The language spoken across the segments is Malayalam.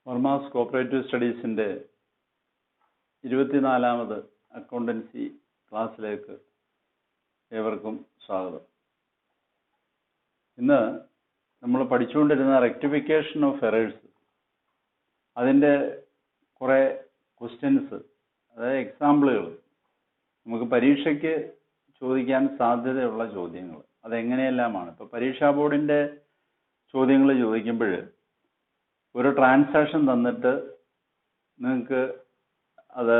വർമാസ് കോപ്പറേറ്റീവ് സ്റ്റഡീസിൻ്റെ 24ാമത് അക്കൗണ്ടൻസി ക്ലാസ്സിലേക്ക് ഏവർക്കും സ്വാഗതം. ഇന്ന് നമ്മൾ പഠിച്ചുകൊണ്ടിരുന്ന റെക്ടിഫിക്കേഷൻ ഓഫ് എറേഴ്സ്, അതിൻ്റെ കുറേ ക്വസ്റ്റ്യൻസ്, അതായത് എക്സാമ്പിളുകൾ, നമുക്ക് പരീക്ഷയ്ക്ക് ചോദിക്കാൻ സാധ്യതയുള്ള ചോദ്യങ്ങൾ അതെങ്ങനെയെല്ലാമാണ്. ഇപ്പോൾ പരീക്ഷാ ബോർഡിൻ്റെ ചോദ്യങ്ങൾ ചോദിക്കുമ്പോൾ ഒരു ട്രാൻസാക്ഷൻ തന്നിട്ട് നിങ്ങൾക്ക് അത്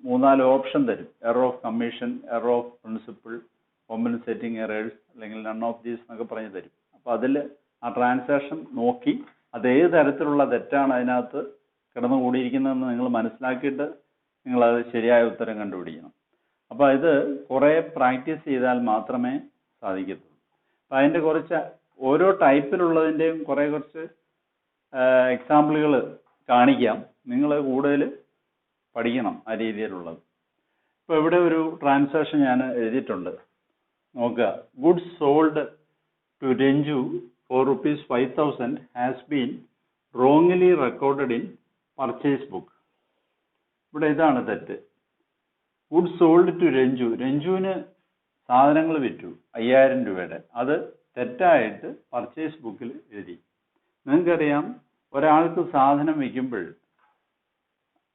3-4 ഓപ്ഷൻ തരും. Error of commission, error of principle, compensating errors, അല്ലെങ്കിൽ നൺ ഓഫ് ദീസ് എന്നൊക്കെ പറഞ്ഞ് തരും. അപ്പോൾ അതിൽ ആ ട്രാൻസാക്ഷൻ നോക്കി അത് ഏത് തരത്തിലുള്ള തെറ്റാണ് അതിനകത്ത് കിടന്നുകൂടിയിരിക്കുന്നതെന്ന് നിങ്ങൾ മനസ്സിലാക്കിയിട്ട് നിങ്ങളത് ശരിയായ ഉത്തരം കണ്ടുപിടിക്കണം. അപ്പോൾ ഇത് കുറേ പ്രാക്ടീസ് ചെയ്താൽ മാത്രമേ സാധിക്കത്തുള്ളൂ. അപ്പോൾ അതിൻ്റെ കുറച്ച് ഓരോ ടൈപ്പിലുള്ളതിൻ്റെയും കുറച്ച് എക്സാമ്പിളുകൾ കാണിക്കാം. നിങ്ങൾ കൂടുതൽ പഠിക്കണം ആ രീതിയിലുള്ളത്. ഇപ്പോൾ ഇവിടെ ഒരു ട്രാൻസാക്ഷൻ ഞാൻ എഴുതിയിട്ടുണ്ട്, നോക്കുക. Goods sold to Ranju for ₹5,000 has been wrongly recorded in purchase book. ഇവിടെ ഇതാണ് തെറ്റ്. ഗുഡ്സ് സോൾഡ് ടു രഞ്ജു, രഞ്ജുവിന് സാധനങ്ങൾ വിറ്റു 5,000 രൂപയുടെ, അത് തെറ്റായിട്ട് പർച്ചേസ് ബുക്കിൽ എഴുതി. നിങ്ങൾക്കറിയാം, ഒരാൾക്ക് സാധനം വിൽക്കുമ്പോൾ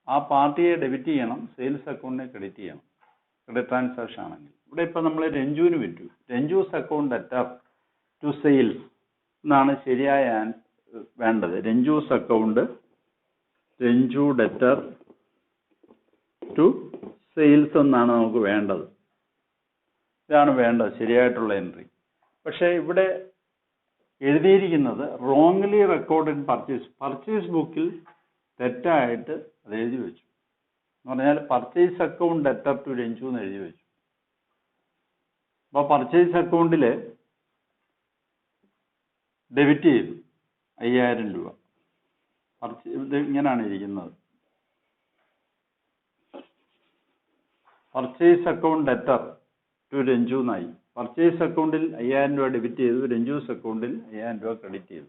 ആ പാർട്ടിയെ ഡെബിറ്റ് ചെയ്യണം, സെയിൽസ് അക്കൗണ്ടിനെ ക്രെഡിറ്റ് ചെയ്യണം, ക്രെഡിറ്റ് ട്രാൻസാക്ഷൻ ആണെങ്കിൽ. ഇവിടെ ഇപ്പം നമ്മൾ രഞ്ജുവിന് വിറ്റു, Ranju's account debtor to sales എന്നാണ് ശരിയായ വേണ്ടത്. Ranju's account, Ranju debtor to sales എന്നാണ് നമുക്ക് വേണ്ടത്. ഇതാണ് വേണ്ടത്, ശരിയായിട്ടുള്ള എൻട്രി. പക്ഷേ ഇവിടെ എഴുതിയിരിക്കുന്നത് റോങ്ലി റെക്കോർഡ് ഇൻ പർച്ചേസ് ബുക്കിൽ തെറ്റായിട്ട് അത് എഴുതി വെച്ചു. എന്ന് പറഞ്ഞാൽ purchase account debtor to Ranju എന്ന് എഴുതി വെച്ചു. അപ്പോൾ പർച്ചേസ് അക്കൗണ്ടിൽ ഡെബിറ്റ് ചെയ്തു 5,000 രൂപ. ഇത് ഇങ്ങനെയാണ് ഇരിക്കുന്നത്. Purchase account debtor to Ranju എന്നായി. പർച്ചേസ് അക്കൗണ്ടിൽ 5,000 രൂപ ഡെബിറ്റ് ചെയ്തു, രഞ്ജൂസ് അക്കൗണ്ടിൽ 5,000 രൂപ ക്രെഡിറ്റ് ചെയ്തു.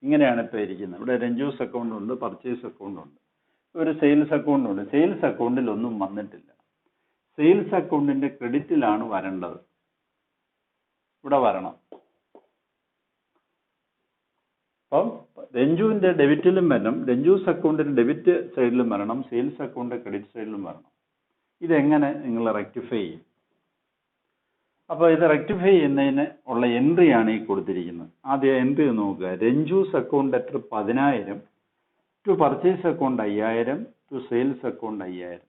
ഇങ്ങനെയാണ് ഇപ്പോൾ ഇരിക്കുന്നത്. ഇവിടെ രഞ്ജൂസ് അക്കൗണ്ട് ഉണ്ട്, പർച്ചേസ് അക്കൗണ്ട് ഉണ്ട്, ഒരു സെയിൽസ് അക്കൗണ്ട് ഉണ്ട്. സെയിൽസ് അക്കൗണ്ടിൽ ഒന്നും വന്നിട്ടില്ല. സെയിൽസ് അക്കൗണ്ടിന്റെ ക്രെഡിറ്റിലാണ് വരേണ്ടത്. ഇവിടെ വരണം. അപ്പം രഞ്ജുവിന്റെ ഡെബിറ്റിലും വരണം, രഞ്ജൂസ് അക്കൗണ്ടിന്റെ ഡെബിറ്റ് സൈഡിലും വരണം, സെയിൽസ് അക്കൗണ്ടിന്റെ ക്രെഡിറ്റ് സൈഡിലും വരണം. ഇതെങ്ങനെ നിങ്ങൾ റെക്ടിഫൈ ചെയ്യും? അപ്പോൾ ഇത് റെക്ടിഫൈ ചെയ്യുന്നതിന് ഉള്ള എൻട്രിയാണ് ഈ കൊടുത്തിരിക്കുന്നത്. ആദ്യം എൻട്രി നോക്കുക. Ranju's account debtor 10,000 to purchase account 5,000 to sales account 5,000.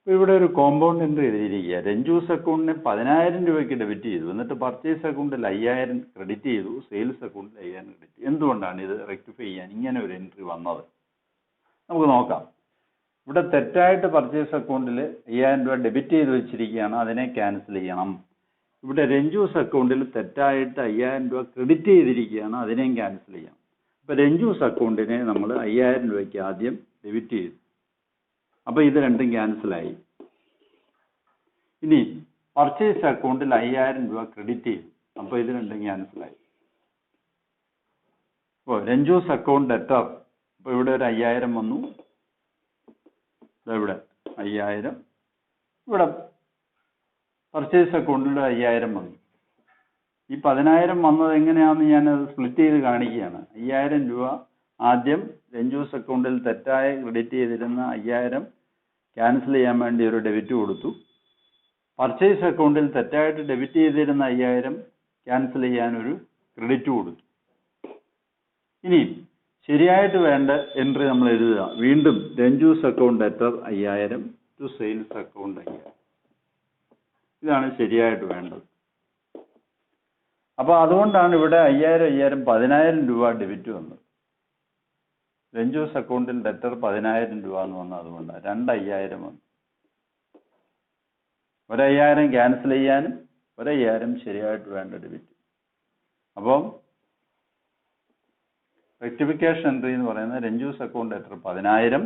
അപ്പോൾ ഇവിടെ ഒരു കോമ്പൗണ്ട് എൻട്രി എഴുതിയിരിക്കുക. രഞ്ജൂസ് അക്കൗണ്ടിന് 10,000 രൂപയ്ക്ക് ഡെബിറ്റ് ചെയ്തു, എന്നിട്ട് പർച്ചേസ് അക്കൗണ്ടിൽ 5,000 ക്രെഡിറ്റ് ചെയ്തു, സെയിൽസ് അക്കൗണ്ടിൽ 5,000 ക്രെഡിറ്റ്. എന്തുകൊണ്ടാണ് ഇത് റെക്ടിഫൈ ചെയ്യാൻ ഇങ്ങനെ ഒരു എൻട്രി വന്നത്? നമുക്ക് നോക്കാം. ഇവിടെ തെറ്റായിട്ട് പർച്ചേസ് അക്കൗണ്ടിൽ 5,000 രൂപ ഡെബിറ്റ് ചെയ്ത് വെച്ചിരിക്കുകയാണ്, അതിനെ ക്യാൻസൽ ചെയ്യണം. ഇവിടെ രഞ്ജൂസ് അക്കൗണ്ടിൽ തെറ്റായിട്ട് 5,000 രൂപ ക്രെഡിറ്റ് ചെയ്തിരിക്കുകയാണ്, അതിനെയും ക്യാൻസൽ ചെയ്യണം. അപ്പോൾ രഞ്ജൂസ് അക്കൗണ്ടിനെ നമ്മൾ 5,000 രൂപയ്ക്ക് ആദ്യം ഡെബിറ്റ് ചെയ്തു. അപ്പോൾ ഇത് രണ്ടും ക്യാൻസലായി. ഇനി പർച്ചേസ് അക്കൗണ്ടിൽ 5,000 രൂപ ക്രെഡിറ്റ് ചെയ്തു. അപ്പോൾ ഇത് രണ്ടും ക്യാൻസലായി. അപ്പോൾ രഞ്ജൂസ് അക്കൗണ്ട് ഡെറ്റർ, അപ്പോൾ ഇവിടെ ഒരു 5,000 വന്നു, ഇവിടെ 5,000, ഇവിടെ പർച്ചേസ് അക്കൗണ്ടിൽ 5,000 വന്നു. ഈ 10,000 വന്നത് എങ്ങനെയാണെന്ന് ഞാനത് സ്പ്ലിറ്റ് ചെയ്ത് കാണിക്കുകയാണ്. 5,000 രൂപ ആദ്യം രഞ്ജൂസ് അക്കൗണ്ടിൽ തെറ്റായി ക്രെഡിറ്റ് ചെയ്തിരുന്ന 5,000 ക്യാൻസൽ ചെയ്യാൻ വേണ്ടി ഒരു ഡെബിറ്റ് കൊടുത്തു. പർച്ചേസ് അക്കൗണ്ടിൽ തെറ്റായിട്ട് ഡെബിറ്റ് ചെയ്തിരുന്ന 5,000 ക്യാൻസൽ ചെയ്യാൻ ഒരു ക്രെഡിറ്റ് കൊടുത്തു. ഇനി ശരിയായിട്ട് വേണ്ട എൻട്രി നമ്മൾ എഴുതുക. വീണ്ടും Ranju's account debtor 5,000 to sales account 5,000. ഇതാണ് ശരിയായിട്ട് വേണ്ടത്. അപ്പോൾ അതുകൊണ്ടാണ് ഇവിടെ 5,000 10,000 രൂപ ഡെബിറ്റ് വന്നത്. രഞ്ജൂസ് അക്കൗണ്ടിൽ ഡെറ്റർ 10,000 രൂപ എന്ന് വന്നത് അതുകൊണ്ടാണ്. 2,500 വന്നു. 1,500 ക്യാൻസൽ ചെയ്യാനും 1,500 ശരിയായിട്ട് വേണ്ട ഡെബിറ്റ്. അപ്പം റെക്ടിഫിക്കേഷൻ എൻട്രി എന്ന് പറയുന്നത് Ranju's account debtor 10,000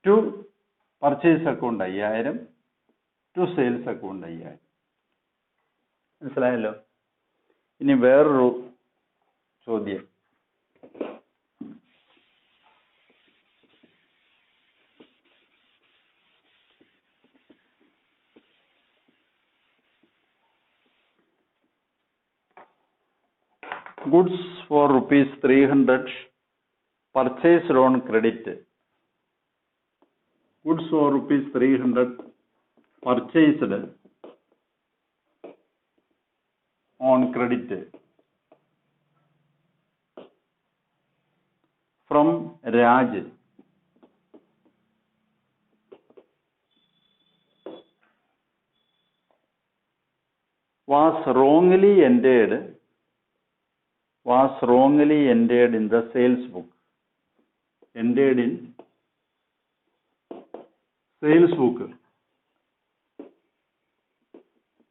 to purchase account 5,000 to sales account 5,000. മനസ്സിലായല്ലോ. ഇനി വേറൊരു ചോദ്യം. Goods for rupees 300 purchased on credit. Goods for rupees 300 purchased on credit from Raj was wrongly entered in the sales book. Entered in sales book.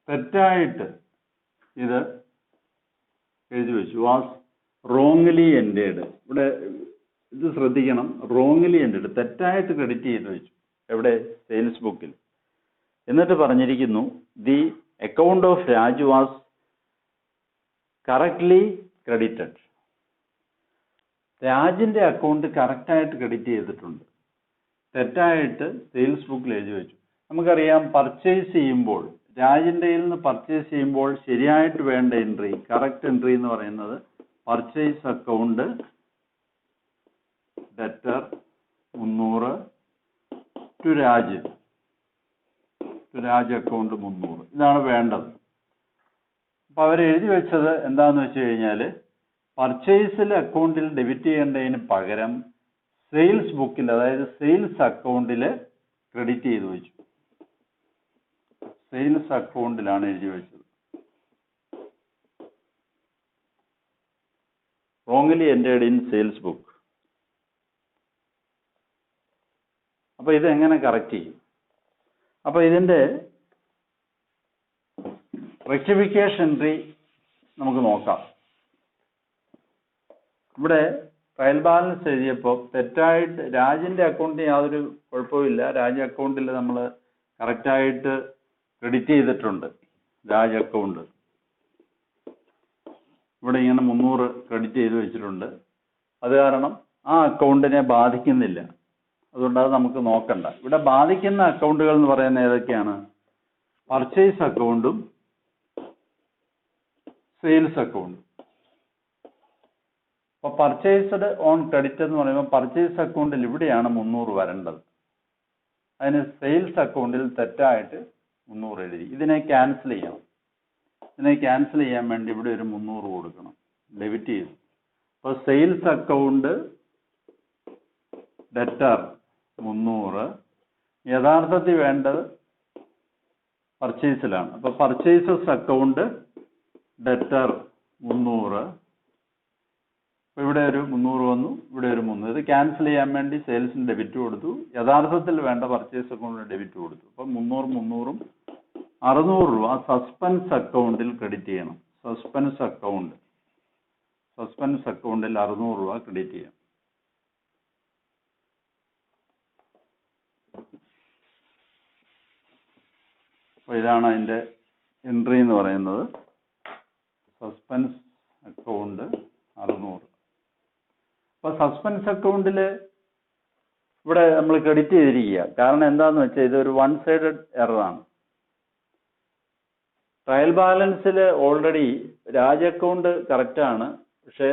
തെറ്റായിട്ട് ഇത് എഴുതി വെച്ചു. Was wrongly entered. ഇവിടെ ഇത് ശ്രദ്ധിക്കണം. റോങ്ലി എൻറ്റേഡ്, തെറ്റായിട്ട് ക്രെഡിറ്റ് ചെയ്ത് വെച്ചു. എവിടെ? സെയിൽസ് ബുക്കിൽ. എന്നിട്ട് പറഞ്ഞിരിക്കുന്നു the account of Raj was correctly credited. രാജിന്റെ അക്കൗണ്ട് കറക്റ്റായിട്ട് ക്രെഡിറ്റ് ചെയ്തിട്ടുണ്ട്. തെറ്റായിട്ട് സെയിൽസ് ബുക്കിൽ എഴുതി വെച്ചു. നമുക്കറിയാം, പർച്ചേസ് ചെയ്യുമ്പോൾ, രാജിന്റെ കയ്യിൽ നിന്ന് പർച്ചേസ് ചെയ്യുമ്പോൾ ശരിയായിട്ട് വേണ്ട എൻട്രി, കറക്റ്റ് എൻട്രി എന്ന് പറയുന്നത് purchase account debtor 300 to Raj account 300. ഇതാണ് വേണ്ടത്. അപ്പൊ അവർ എഴുതി വെച്ചത് എന്താന്ന് വെച്ച് കഴിഞ്ഞാല് പർച്ചേസിൽ അക്കൗണ്ടിൽ ഡെബിറ്റ് ചെയ്യേണ്ടതിന് പകരം സെയിൽസ് ബുക്കിൽ, അതായത് സെയിൽസ് അക്കൗണ്ടിൽ ക്രെഡിറ്റ് ചെയ്ത് വെച്ചു. സെയിൽസ് അക്കൗണ്ടിലാണ് എഴുതി വെച്ചത്. Wrongly entered in sales book. അപ്പൊ ഇത് എങ്ങനെ കറക്റ്റ് ചെയ്യും? അപ്പൊ ഇതിന്റെ റെക്ടിഫിക്കേഷൻ എൻട്രി നമുക്ക് നോക്കാം. ഇവിടെ ട്രയൽ ബാലൻസ് എഴുതിയപ്പോൾ തെറ്റായിട്ട് രാജിന്റെ അക്കൗണ്ടിൽ യാതൊരു കുഴപ്പമില്ല. രാജ് അക്കൗണ്ടിൽ നമ്മൾ കറക്റ്റായിട്ട് ക്രെഡിറ്റ് ചെയ്തിട്ടുണ്ട്. രാജ് അക്കൗണ്ട് ഇവിടെ ഇങ്ങനെ 300 ക്രെഡിറ്റ് ചെയ്ത് വെച്ചിട്ടുണ്ട്. അത് കാരണം ആ അക്കൗണ്ടിനെ ബാധിക്കുന്നില്ല. അതുകൊണ്ട് അത് നമുക്ക് നോക്കണ്ട. ഇവിടെ ബാധിക്കുന്ന അക്കൗണ്ടുകൾ എന്ന് പറയുന്നത് ഏതൊക്കെയാണ്? പർച്ചേസ് അക്കൗണ്ടും സെയിൽസ് അക്കൗണ്ടും. അപ്പൊ പർച്ചേസ്ഡ് ഓൺ ക്രെഡിറ്റ് എന്ന് പറയുമ്പോൾ പർച്ചേസ് അക്കൗണ്ടിൽ ഇവിടെയാണ് 300 വരേണ്ടത്. അതിന് സെയിൽസ് അക്കൗണ്ടിൽ തെറ്റായിട്ട് 300 എഴുതി. ഇതിനെ ക്യാൻസൽ ചെയ്യണം. ഇതിനെ ക്യാൻസൽ ചെയ്യാൻ വേണ്ടി ഇവിടെ ഒരു 300 കൊടുക്കണം. ഡെബിറ്റ് ചെയ്തു. അപ്പൊ സെയിൽസ് അക്കൗണ്ട് ഡെറ്റർ 300, യഥാർത്ഥത്തിൽ വേണ്ടത് പർച്ചേസിലാണ്. അപ്പൊ പർച്ചേസസ് അക്കൗണ്ട് ഡെറ്റർ 300. ഇവിടെ ഒരു 300 വന്നു, ഇവിടെ ഒരു 300. ഇത് ക്യാൻസൽ ചെയ്യാൻ വേണ്ടി സെയിൽസിന് ഡെബിറ്റ് കൊടുത്തു. യഥാർത്ഥത്തിൽ വേണ്ട പർച്ചേസ് അക്കൗണ്ടിന് ഡെബിറ്റ് കൊടുത്തു. അപ്പൊ 300 600 രൂപ സസ്പെൻസ് അക്കൗണ്ടിൽ ക്രെഡിറ്റ് ചെയ്യണം. സസ്പെൻസ് അക്കൗണ്ടിൽ 600 രൂപ ക്രെഡിറ്റ് ചെയ്യാം. അപ്പൊ ഇതാണ് അതിന്റെ എൻട്രി എന്ന് പറയുന്നത്. Suspense account 600. അപ്പൊ സസ്പെൻസ് അക്കൗണ്ടിൽ ഇവിടെ നമ്മൾ ക്രെഡിറ്റ് ചെയ്തിരിക്കുക. കാരണം എന്താന്ന് വെച്ചാൽ ഇതൊരു വൺ സൈഡഡ് എററാണ്. ട്രയൽ ബാലൻസിൽ ഓൾറെഡി രാജ് അക്കൗണ്ട് കറക്റ്റാണ്. പക്ഷെ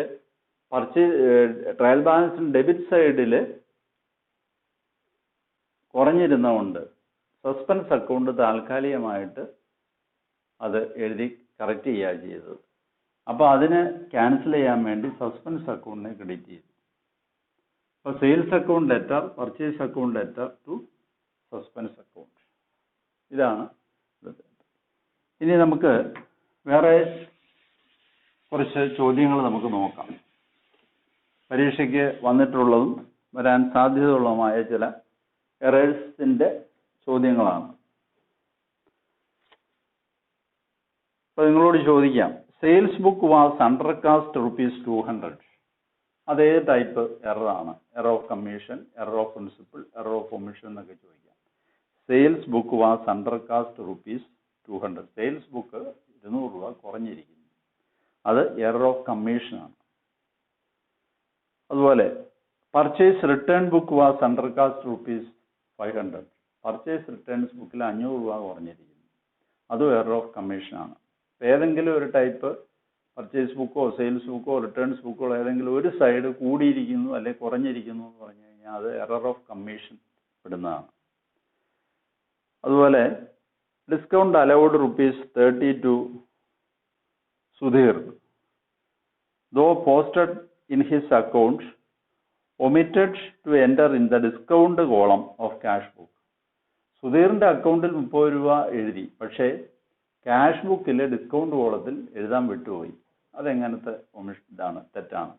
ട്രയൽ ബാലൻസിന് ഡെബിറ്റ് സൈഡിൽ കുറഞ്ഞിരുന്നതുകൊണ്ട് സസ്പെൻസ് അക്കൗണ്ട് താൽക്കാലികമായിട്ട് അത് എഴുതി കറക്റ്റ് ചെയ്യുക ചെയ്തത്. അപ്പോൾ അതിന് ക്യാൻസൽ ചെയ്യാൻ വേണ്ടി സസ്പെൻസ് അക്കൗണ്ടിനെ ക്രെഡിറ്റ് ചെയ്തു. അപ്പോൾ sales account debtor, purchase account debtor to suspense account. ഇതാണ്. ഇനി നമുക്ക് വേറെ കുറച്ച് ചോദ്യങ്ങൾ നമുക്ക് നോക്കാം. പരീക്ഷയ്ക്ക് വന്നിട്ടുള്ളതും വരാൻ സാധ്യതയുള്ളതുമായ ചില എറേഴ്സിന്റെ ചോദ്യങ്ങളാണ്. അപ്പോൾ നിങ്ങളോട് ചോദിക്കാം, സെയിൽസ് ബുക്ക് വാസ് അണ്ടർകാസ്റ്റ് ₹200. അതേ ടൈപ്പ് എററാണ്. Error of commission, error of principle, error of omission എന്നൊക്കെ ചോദിക്കാം. Sales book was undercast ₹200. Sales book 200 രൂപ കുറഞ്ഞിരിക്കുന്നു. അത് എറർ ഓഫ് കമ്മീഷനാണ്. അതുപോലെ purchase return book was undercast ₹500. Purchase returns ബുക്കിൽ 500 രൂപ കുറഞ്ഞിരിക്കുന്നു. അതും എറർ ഓഫ് കമ്മീഷനാണ്. ഏതെങ്കിലും ഒരു ടൈപ്പ് പർച്ചേസ് ബുക്കോ സെയിൽസ് ബുക്കോ റിട്ടേൺസ് ബുക്കോ ഏതെങ്കിലും ഒരു സൈഡ് കൂടിയിരിക്കുന്നു അല്ലെങ്കിൽ കുറഞ്ഞിരിക്കുന്നു എന്ന് പറഞ്ഞു കഴിഞ്ഞാൽ അത് എറർ ഓഫ് കമ്മീഷൻ പെടുന്നതാണ്. അതുപോലെ discount allowed ₹30 to Sudheer though posted in his account omitted to enter in the discount column of cash book. സുധീറിന്റെ അക്കൗണ്ടിൽ 30 രൂപ എഴുതി, പക്ഷേ ക്യാഷ് ബുക്കിലെ ഡിസ്കൗണ്ട് കോളത്തിൽ എഴുതാൻ വിട്ടുപോയി. അതെങ്ങനത്തെ ഇതാണ്, തെറ്റാണ്.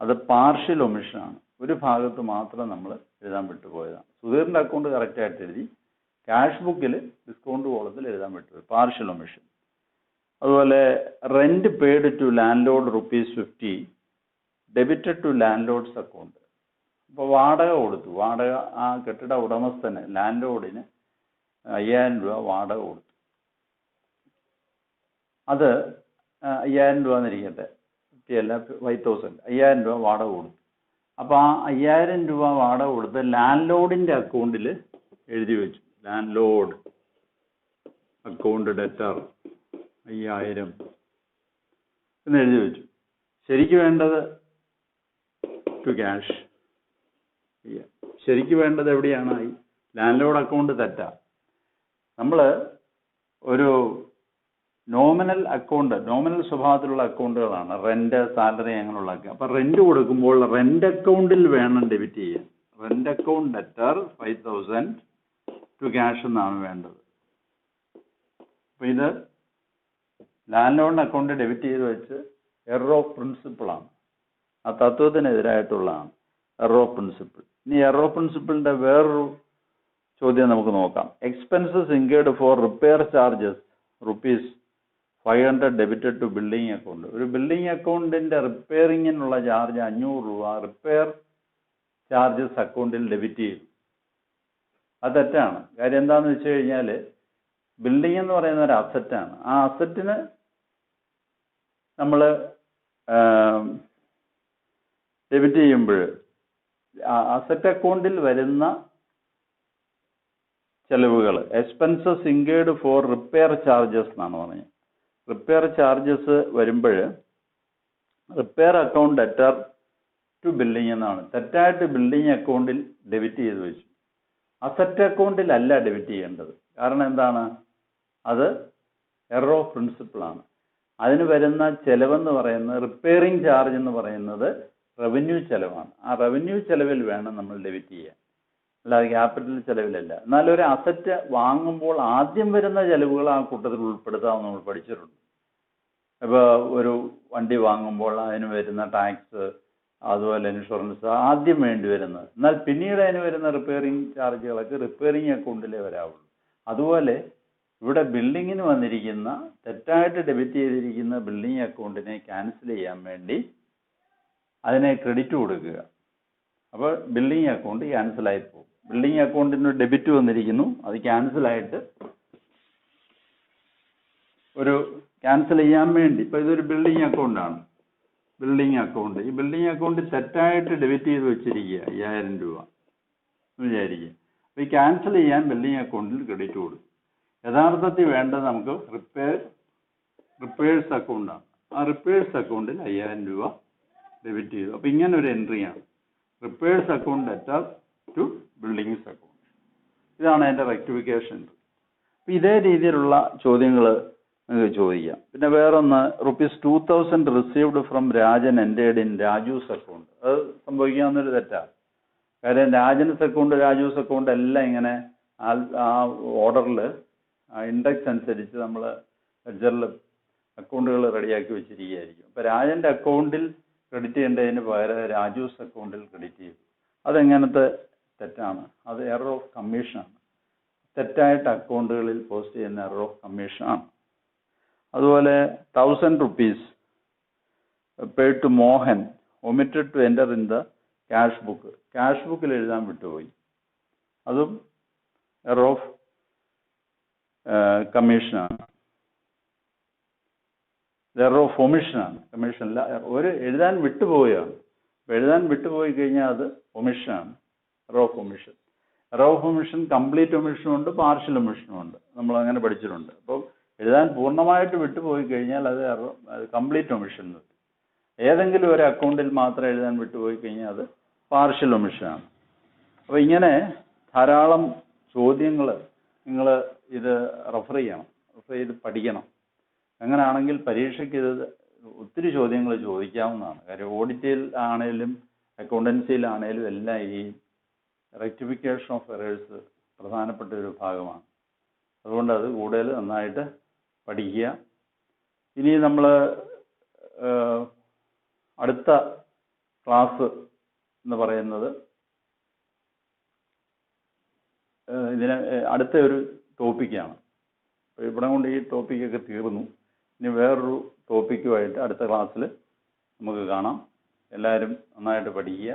അത് പാർഷ്യൽ ഒമിഷനാണ്. ഒരു ഭാഗത്ത് മാത്രം നമ്മൾ എഴുതാൻ വിട്ടുപോയതാണ്. സുധീറിന്റെ അക്കൗണ്ട് കറക്റ്റായിട്ട് എഴുതി, ക്യാഷ് ബുക്കിൽ ഡിസ്കൗണ്ട് കോളത്തിൽ എഴുതാൻ വിട്ടുപോയി, പാർഷ്യൽ ഒമിഷൻ. അതുപോലെ rent paid to landlord ₹50 debited to landlord's account. അപ്പോൾ വാടക കൊടുത്തു, വാടക ആ കെട്ടിട ഉടമസ്ഥന് ലാൻഡ് ലോഡിന് 5000 രൂപ വാടക കൊടുത്തു. അത് 5000 രൂപ എന്നിരിക്കട്ടെ, 5000 5000 രൂപ വാടക കൊടുത്തു. അപ്പോൾ ആ 5000 രൂപ വാടക കൊടുത്ത് ലാൻഡ് ലോഡിന്റെ അക്കൗണ്ടിൽ എഴുതി വെച്ചു. ലാൻഡ് ലോഡ് അക്കൗണ്ട് ഡെറ്റർ 5000 എന്ന് എഴുതി വെച്ചു. ശരിക്ക് വേണ്ടത് ടു ക്യാഷ്. ശരിക്ക് വേണ്ടത് എവിടെയാണ്? ലാൻഡ് ലോഡ് അക്കൗണ്ട് തെറ്റാ. നമ്മൾ ഒരു നോമിനൽ അക്കൗണ്ട്, നോമിനൽ സ്വഭാവത്തിലുള്ള അക്കൗണ്ടുകളാണ് റെന്റ്, സാലറി അങ്ങനെയുള്ള. അപ്പൊ റെന്റ് കൊടുക്കുമ്പോൾ റെന്റ് അക്കൗണ്ടിൽ വേണം ഡെബിറ്റ് ചെയ്യാൻ. Rent account debtor 5000 to cash എന്നാണ് വേണ്ടത്. അപ്പൊ ഇത് ലാൻഡ് ലോഡ് അക്കൗണ്ട് ഡെബിറ്റ് ചെയ്ത് വെച്ച് എറർ ഓഫ് പ്രിൻസിപ്പിൾ ആണ്. ആ തത്വത്തിനെതിരായിട്ടുള്ളതാണ് എറർ ഓഫ് പ്രിൻസിപ്പിൾ. ഇനി എറർ ഓഫ് പ്രിൻസിപ്പിളിന്റെ വേറൊരു ചോദ്യം നമുക്ക് നോക്കാം. Expenses incurred for repair charges ₹500 debited to building account. ഒരു ബിൽഡിംഗ് അക്കൗണ്ടിന്റെ റിപ്പയറിങ്ങിനുള്ള ചാർജ് 500 രൂപ റിപ്പയർ ചാർജസ് അക്കൗണ്ടിൽ ഡെബിറ്റ് ചെയ്തു. അത് തെറ്റാണ്. കാര്യം എന്താണെന്ന് വെച്ച് കഴിഞ്ഞാൽ ബിൽഡിംഗ് എന്ന് പറയുന്ന ഒരു അസറ്റാണ്. ആ അസറ്റിന് നമ്മൾ ഡെബിറ്റ് ചെയ്യുമ്പോൾ അസറ്റ് അക്കൗണ്ടിൽ വരുന്ന ചെലവുകൾ expenses incurred for repair charges എന്നാണ് പറഞ്ഞത്. റിപ്പയർ ചാർജസ് വരുമ്പോൾ repair account debtor to building എന്നാണ്. തെറ്റായിട്ട് ബിൽഡിംഗ് അക്കൗണ്ടിൽ ഡെബിറ്റ് ചെയ്ത് വെച്ചു. അസറ്റ് അക്കൗണ്ടിലല്ല ഡെബിറ്റ് ചെയ്യേണ്ടത്. കാരണം എന്താണ്? അത് എറർ ഓഫ് പ്രിൻസിപ്പിൾ ആണ്. അതിന് വരുന്ന ചെലവെന്ന് പറയുന്നത് റിപ്പയറിംഗ് ചാർജ് എന്ന് പറയുന്നത് റവന്യൂ ചെലവാണ്. ആ റവന്യൂ ചെലവിൽ വേണം നമ്മൾ ഡെബിറ്റ് ചെയ്യാൻ, അല്ലാതെ ക്യാപിറ്റൽ ചെലവിലല്ല. എന്നാൽ ഒരു അസറ്റ് വാങ്ങുമ്പോൾ ആദ്യം വരുന്ന ചെലവുകൾ ആ കൂട്ടത്തിൽ ഉൾപ്പെടുത്താമെന്ന് നമ്മൾ പഠിച്ചിട്ടുണ്ട്. ഇപ്പോൾ ഒരു വണ്ടി വാങ്ങുമ്പോൾ അതിന് വരുന്ന ടാക്സ്, അതുപോലെ ഇൻഷുറൻസ് ആദ്യം വേണ്ടി വരുന്നത്. എന്നാൽ പിന്നീട് അതിന് വരുന്ന റിപ്പയറിംഗ് ചാർജുകളൊക്കെ റിപ്പയറിംഗ് അക്കൗണ്ടിലേ വരാവുള്ളൂ. അതുപോലെ ഇവിടെ ബിൽഡിങ്ങിന് വന്നിരിക്കുന്ന തെറ്റായിട്ട് ഡെബിറ്റ് ചെയ്തിരിക്കുന്ന ബിൽഡിംഗ് അക്കൗണ്ടിനെ ക്യാൻസൽ ചെയ്യാൻ വേണ്ടി അതിനെ ക്രെഡിറ്റ് കൊടുക്കുക. അപ്പോൾ ബിൽഡിംഗ് അക്കൗണ്ട് ക്യാൻസൽ ആയി പോകും. ബിൽഡിംഗ് അക്കൗണ്ടിന് ഡെബിറ്റ് വന്നിരിക്കുന്നു, അത് ക്യാൻസലായിട്ട് ഒരു ക്യാൻസൽ ചെയ്യാൻ വേണ്ടി. ഇപ്പോൾ ഇതൊരു ബിൽഡിംഗ് അക്കൗണ്ടാണ്, ബിൽഡിംഗ് അക്കൗണ്ട്. ഈ ബിൽഡിംഗ് അക്കൗണ്ട് തെറ്റായിട്ട് ഡെബിറ്റ് ചെയ്ത് വെച്ചിരിക്കുക 5000 രൂപ എന്ന് വിചാരിക്കുക. അപ്പോൾ ഈ ക്യാൻസൽ ചെയ്യാൻ ബിൽഡിംഗ് അക്കൗണ്ടിൽ ക്രെഡിറ്റ് കൊടുക്കും. യഥാർത്ഥത്തിൽ വേണ്ടത് നമുക്ക് റിപ്പയേഴ്സ് അക്കൗണ്ടാണ്. ആ റിപ്പയേഴ്സ് അക്കൗണ്ടിൽ 5000 രൂപ ഡെബിറ്റ് ചെയ്തു. അപ്പോൾ ഇങ്ങനെ ഒരു എൻട്രിയാണ് repairs account debtor to buildings account. ഇതാണ് അതിൻ്റെ റെക്ടിഫിക്കേഷൻ. അപ്പോൾ ഇതേ രീതിയിലുള്ള ചോദ്യങ്ങൾ നിങ്ങൾക്ക് ചോദിക്കാം. പിന്നെ വേറൊന്ന് ₹2000 received from Rajan entered in Raju's account. അത് സംഭവിക്കാവുന്നൊരു തെറ്റാണ്. കാര്യം രാജൻസ് അക്കൗണ്ട്, രാജൂസ് അക്കൗണ്ട് എല്ലാം ഇങ്ങനെ ആ ഓർഡറിൽ ഇൻഡെക്സ് അനുസരിച്ച് നമ്മൾ ലെഡ്ജറിൽ അക്കൗണ്ടുകൾ റെഡിയാക്കി വെച്ചിരിക്കുകയായിരിക്കും. അപ്പോൾ രാജൻ്റെ അക്കൗണ്ടിൽ ക്രെഡിറ്റ് ചെയ്യേണ്ടതിന് പകരം രാജൂസ് അക്കൗണ്ടിൽ ക്രെഡിറ്റ് ചെയ്തു. അതെങ്ങനത്തെ തെറ്റാണ്? അത് എറർ ഓഫ് കമ്മീഷനാണ്. തെറ്റായിട്ട് അക്കൗണ്ടുകളിൽ പോസ്റ്റ് ചെയ്യുന്ന എറർ ഓഫ് കമ്മീഷനാണ്. അതുപോലെ ₹1000 paid to Mohan omitted to enter in the cash book. Cash ബുക്കിൽ എഴുതാൻ വിട്ടുപോയി. അതും എറർ ഓഫ് കമ്മീഷനാണ്. എറർ ഓഫ് ഒമിഷനാണ്, കമ്മീഷനല്ല, ഒരു എഴുതാൻ വിട്ടുപോവുകയാണ്. അപ്പോൾ എഴുതാൻ വിട്ടുപോയി കഴിഞ്ഞാൽ അത് ഒമിഷനാണ്, error of omission. Error of omission complete ഒമിഷനും ഉണ്ട്, പാർഷ്യൽ ഒമിഷനും ഉണ്ട്, നമ്മൾ അങ്ങനെ പഠിച്ചിട്ടുണ്ട്. അപ്പോൾ എഴുതാൻ പൂർണ്ണമായിട്ട് വിട്ടുപോയി കഴിഞ്ഞാൽ അത് കംപ്ലീറ്റ് ഒമിഷൻ. ഏതെങ്കിലും ഒരു അക്കൗണ്ടിൽ മാത്രം എഴുതാൻ വിട്ടുപോയി കഴിഞ്ഞാൽ അത് പാർഷ്യൽ ഒമിഷനാണ്. അപ്പോൾ ഇങ്ങനെ ധാരാളം ചോദ്യങ്ങൾ നിങ്ങൾ ഇത് റെഫർ ചെയ്യണം, റെഫർ ചെയ്ത് പഠിക്കണം. അങ്ങനെയാണെങ്കിൽ പരീക്ഷയ്ക്ക് ഇത് ഒത്തിരി ചോദ്യങ്ങൾ ചോദിക്കാവുന്നതാണ്. കാര്യം ഓഡിറ്റിൽ ആണേലും അക്കൗണ്ടൻസിയിലാണേലും എല്ലാം ഈ റെക്ടിഫിക്കേഷൻ ഓഫ് എറേഴ്സ് പ്രധാനപ്പെട്ട ഒരു ഭാഗമാണ്. അതുകൊണ്ട് അത് കൂടുതൽ നന്നായിട്ട് പഠിക്കുക. ഇനി നമ്മൾ അടുത്ത ക്ലാസ് എന്ന് പറയുന്നത് ഇതിന് അടുത്ത ഒരു ടോപ്പിക്കാണ്. അപ്പോൾ ഇവിടെ കൊണ്ട് ഈ ടോപ്പിക്കൊക്കെ തീർന്നു. ഇനി വേറൊരു ടോപ്പിക്കുമായിട്ട് അടുത്ത ക്ലാസ്സിൽ നമുക്ക് കാണാം. എല്ലാവരും നന്നായിട്ട് പഠിക്കുക.